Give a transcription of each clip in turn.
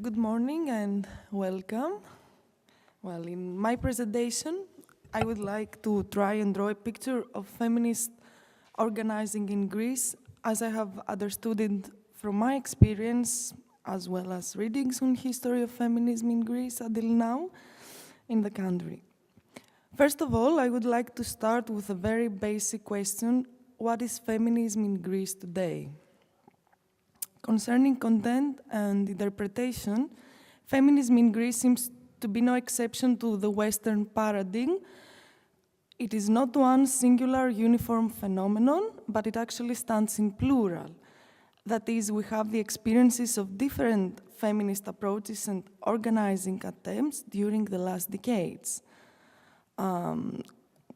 Good morning and welcome. Well, in my presentation, I would like to try and draw a picture of feminist organizing in Greece as I have understood it from my experience, as well as readings on history of feminism in Greece until now in the country. First of all, I would like to start with a very basic question: what is feminism in Greece today? Concerning content and interpretation, feminism in Greece seems to be no exception to the Western paradigm. It is not one singular uniform phenomenon, but it actually stands in plural. That is, we have the experiences of different feminist approaches and organizing attempts during the last decades.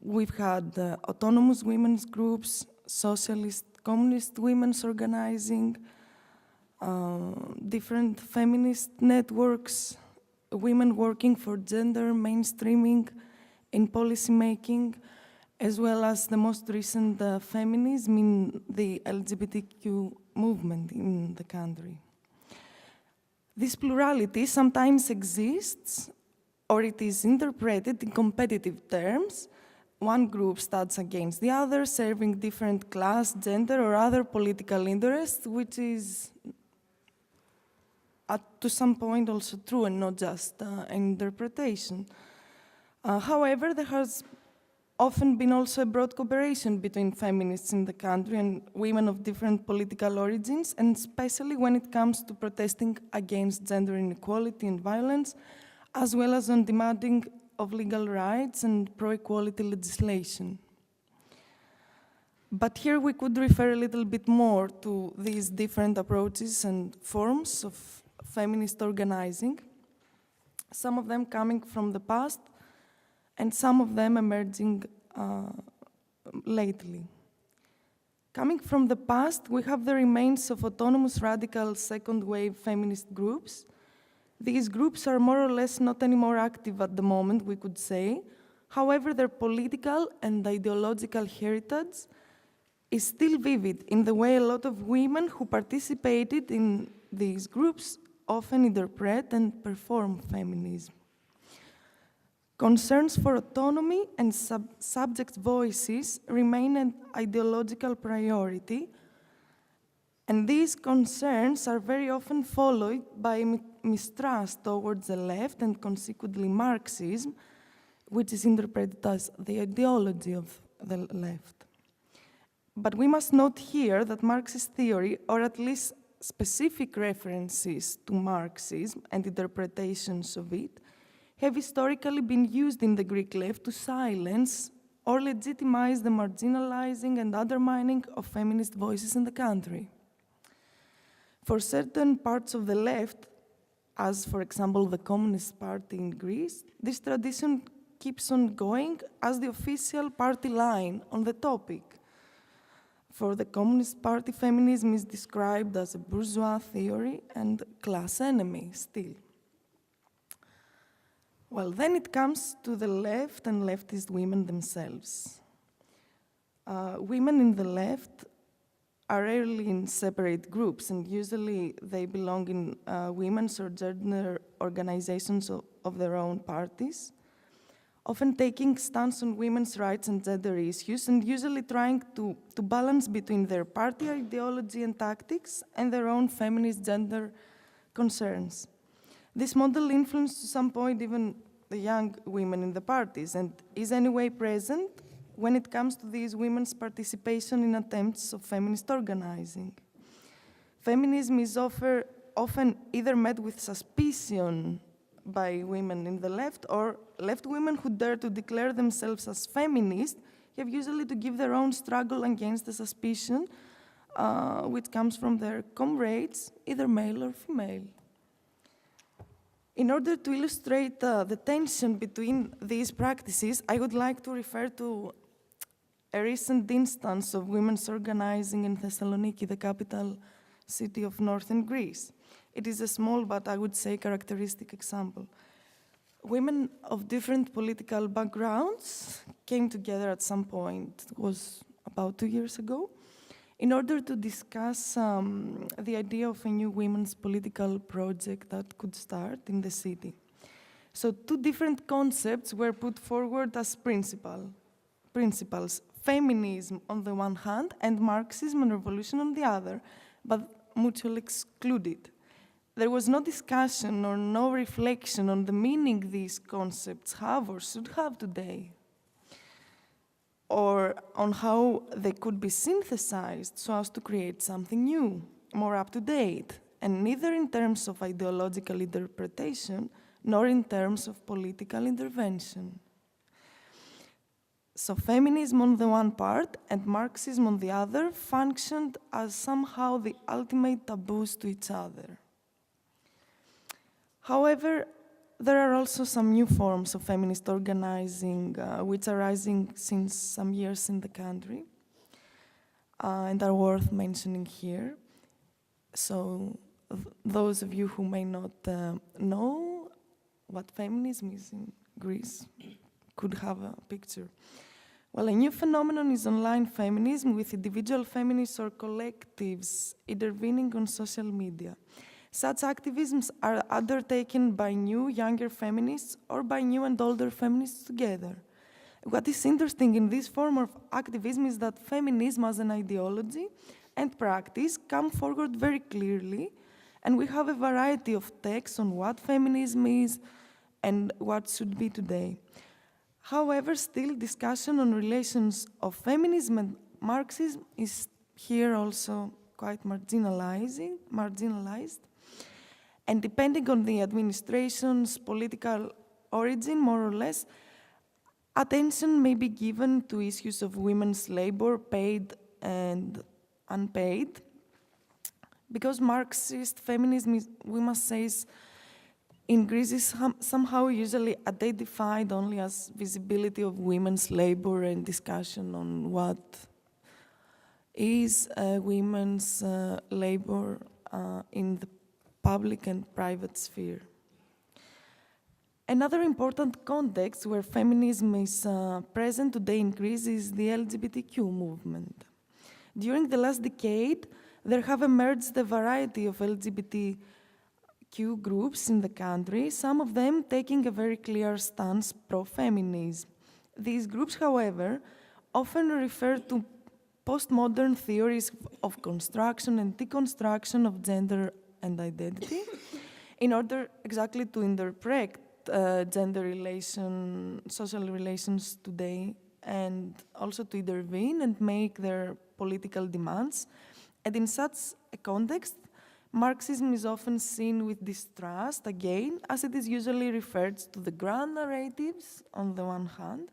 We've had autonomous women's groups, socialist, communist women's organizing, different feminist networks, women working for gender mainstreaming in policymaking, as well as the most recent feminism in the LGBTQ movement in the country. This plurality sometimes exists, or it is interpreted in competitive terms. One group stands against the other, serving different class, gender, or other political interests, which is to some point also true and not just an interpretation. However, there has often been also a broad cooperation between feminists in the country and women of different political origins, and especially when it comes to protesting against gender inequality and violence, as well as on demanding of legal rights and pro-equality legislation. But here we could refer a little bit more to these different approaches and forms of feminist organizing, some of them coming from the past and some of them emerging lately. Coming from the past, we have the remains of autonomous radical second-wave feminist groups. These groups are more or less not anymore active at the moment, we could say. However, their political and ideological heritage is still vivid in the way a lot of women who participated in these groups often interpret and perform feminism. Concerns for autonomy and subject voices remain an ideological priority, and these concerns are very often followed by mistrust towards the left and consequently Marxism, which is interpreted as the ideology of the left. But we must note here that Marxist theory, or at least specific references to Marxism and interpretations of it, have historically been used in the Greek left to silence or legitimize the marginalizing and undermining of feminist voices in the country. For certain parts of the left, as for example the Communist Party in Greece, this tradition keeps on going as the official party line on the topic. For the Communist Party, feminism is described as a bourgeois theory and class enemy still. Well, then it comes to the left and leftist women themselves. Women in the left are rarely in separate groups, and usually they belong in women's or gender organizations of their own parties, often taking stance on women's rights and gender issues, and usually trying to balance between their party ideology and tactics and their own feminist gender concerns. This model influenced to some point even the young women in the parties and is anyway present when it comes to these women's participation in attempts of feminist organizing. Feminism is often either met with suspicion by women in the left, or left women who dare to declare themselves as feminists have usually to give their own struggle against the suspicion which comes from their comrades, either male or female. In order to illustrate the tension between these practices, I would like to refer to a recent instance of women's organizing in Thessaloniki, the capital city of northern Greece. It is a small, but I would say characteristic example. Women of different political backgrounds came together at some point, it was about 2 years ago, in order to discuss the idea of a new women's political project that could start in the city. So two different concepts were put forward as principles, feminism on the one hand and Marxism and revolution on the other, but mutually excluded. There was no discussion or no reflection on the meaning these concepts have or should have today, or on how they could be synthesized so as to create something new, more up-to-date, and neither in terms of ideological interpretation nor in terms of political intervention. So feminism on the one part and Marxism on the other functioned as somehow the ultimate taboos to each other. However, there are also some new forms of feminist organizing which are rising since some years in the country and are worth mentioning here. So those of you who may not know what feminism is in Greece could have a picture. Well, a new phenomenon is online feminism with individual feminists or collectives intervening on social media. Such activisms are undertaken by new, younger feminists or by new and older feminists together. What is interesting in this form of activism is that feminism as an ideology and practice come forward very clearly, and we have a variety of texts on what feminism is and what should be today. However, still discussion on relations of feminism and Marxism is here also quite marginalized. And depending on the administration's political origin, more or less, attention may be given to issues of women's labor, paid and unpaid, because Marxist feminism, we must say, in Greece is somehow usually identified only as visibility of women's labor and discussion on what is women's labor in the public and private sphere. Another important context where feminism is present today in Greece is the LGBTQ movement. During the last decade, there have emerged a variety of LGBTQ groups in the country, some of them taking a very clear stance pro-feminism. These groups, however, often refer to postmodern theories of construction and deconstruction of gender and identity in order exactly to interpret social relations today, and also to intervene and make their political demands. And in such a context, Marxism is often seen with distrust, again, as it is usually referred to the grand narratives on the one hand,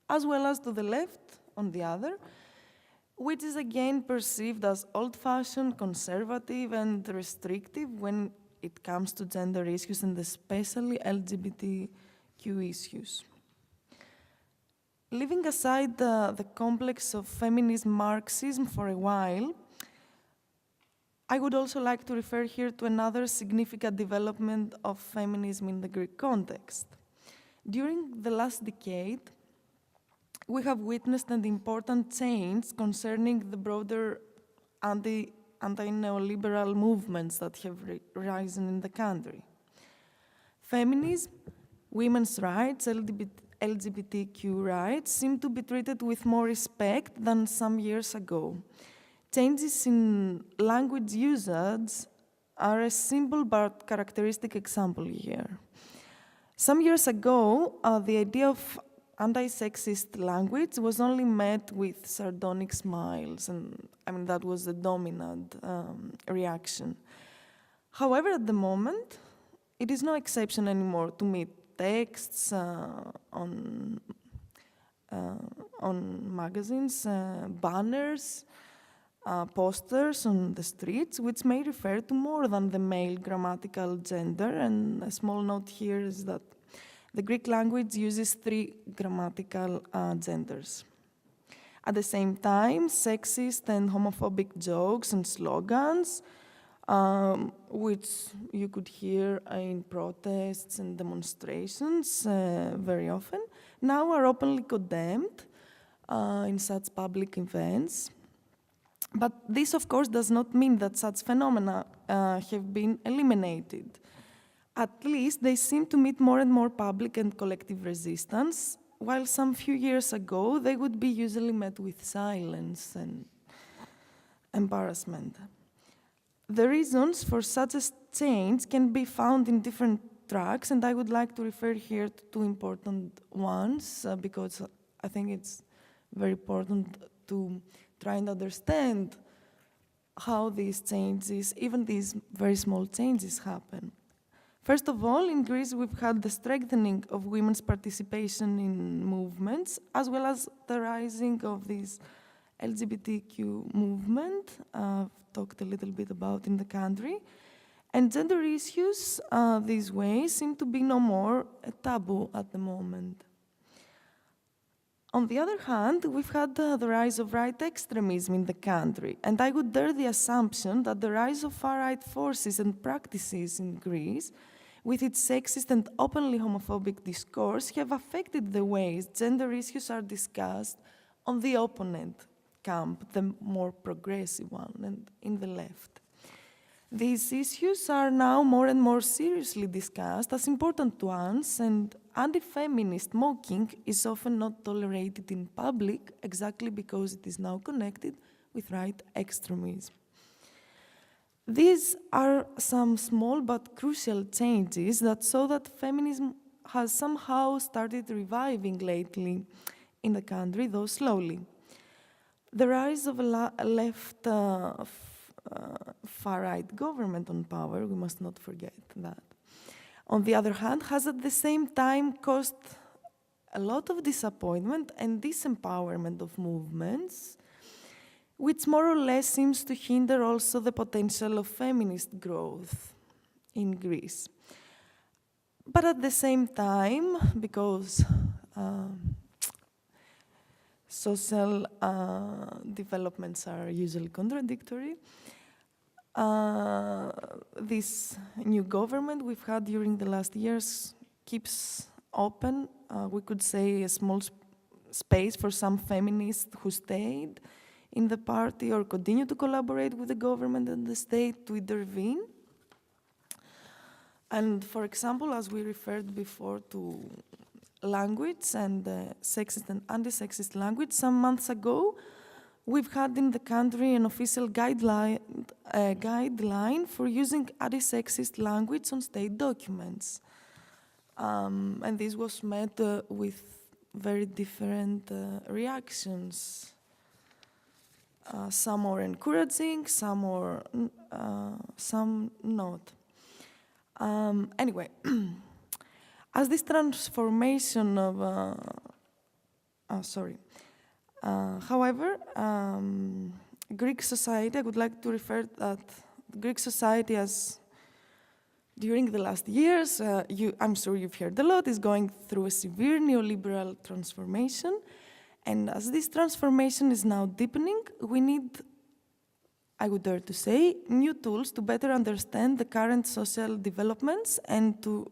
as well as to the left on the other, which is again perceived as old-fashioned, conservative, and restrictive when it comes to gender issues and especially LGBTQ issues. Leaving aside the complex of feminism-Marxism for a while, I would also like to refer here to another significant development of feminism in the Greek context. During the last decade, we have witnessed an important change concerning the broader anti-neoliberal movements that have risen in the country. Feminism, women's rights, LGBTQ rights seem to be treated with more respect than some years ago. Changes in language usage are a simple but characteristic example here. Some years ago, the idea of anti-sexist language was only met with sardonic smiles, and that was the dominant reaction. However, at the moment, it is no exception anymore to meet texts on magazines, banners, posters on the streets, which may refer to more than the male grammatical gender. And a small note here is that the Greek language uses 3 grammatical genders. At the same time, sexist and homophobic jokes and slogans, which you could hear in protests and demonstrations very often, now are openly condemned in such public events. But this, of course, does not mean that such phenomena have been eliminated. At least they seem to meet more and more public and collective resistance, while some few years ago they would be usually met with silence and embarrassment. The reasons for such a change can be found in different tracks, and I would like to refer here to two important ones, because I think it's very important to try and understand how these changes, even these very small changes, happen. First of all, in Greece, we've had the strengthening of women's participation in movements, as well as the rising of this LGBTQ movement, I've talked a little bit about in the country. And gender issues these ways seem to be no more a taboo at the moment. On the other hand, we've had the rise of right extremism in the country, and I would dare the assumption that the rise of far-right forces and practices in Greece, with its sexist and openly homophobic discourse, have affected the ways gender issues are discussed on the opponent camp, the more progressive one, and in the left. These issues are now more and more seriously discussed as important ones, and anti-feminist mocking is often not tolerated in public exactly because it is now connected with right extremism. These are some small but crucial changes that show that feminism has somehow started reviving lately in the country, though slowly. The rise of a left far-right government on power, we must not forget that, on the other hand, has at the same time caused a lot of disappointment and disempowerment of movements, which more or less seems to hinder also the potential of feminist growth in Greece. But at the same time, because social developments are usually contradictory, this new government we've had during the last years keeps open, we could say, a small space for some feminists who stayed in the party or continue to collaborate with the government and the state to intervene. And for example, as we referred before to language and sexist and anti-sexist language, some months ago, we've had in the country an official guideline for using anti-sexist language on state documents. And this was met with very different reactions. Some are encouraging, some not. Anyway, as this transformation of, however, Greek society, I would like to refer that Greek society as during the last years, I'm sure you've heard a lot, is going through a severe neoliberal transformation. And as this transformation is now deepening, we need, I would dare to say, new tools to better understand the current social developments and to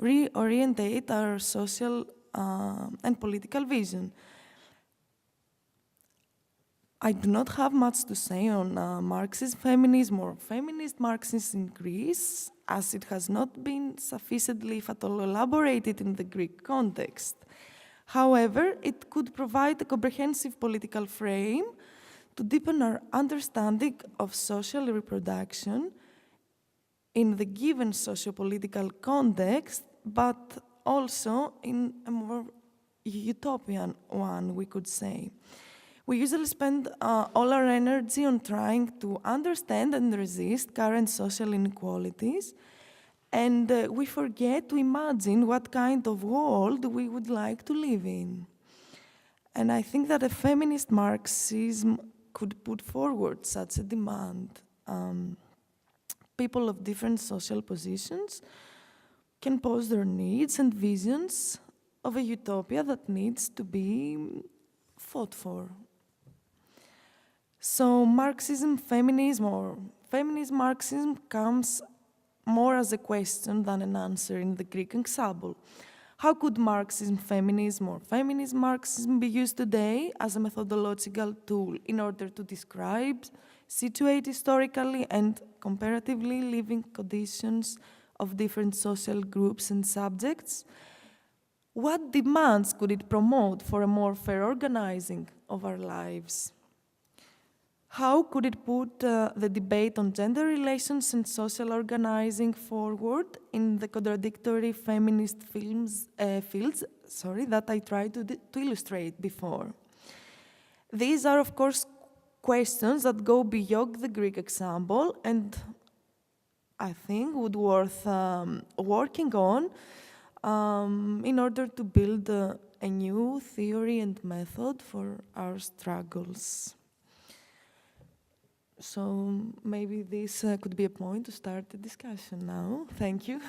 reorientate our social and political vision. I do not have much to say on Marxist-Feminism or feminist Marxism in Greece, as it has not been sufficiently, if at all, elaborated in the Greek context. However, it could provide a comprehensive political frame to deepen our understanding of social reproduction in the given socio-political context, but also in a more utopian one, we could say. We usually spend all our energy on trying to understand and resist current social inequalities, and we forget to imagine what kind of world we would like to live in. And I think that a feminist Marxism could put forward such a demand. People of different social positions can pose their needs and visions of a utopia that needs to be fought for. So Marxism-Feminism or Feminism-Marxism comes more as a question than an answer in the Greek ensemble. How could Marxism-Feminism or Feminism-Marxism be used today as a methodological tool in order to describe, situate historically and comparatively living conditions of different social groups and subjects? What demands could it promote for a more fair organizing of our lives? How could it put the debate on gender relations and social organizing forward in the contradictory feminist fields that I tried to illustrate before? These are, of course, questions that go beyond the Greek example and I think would worth working on in order to build a new theory and method for our struggles. So maybe this could be a point to start the discussion now. Thank you.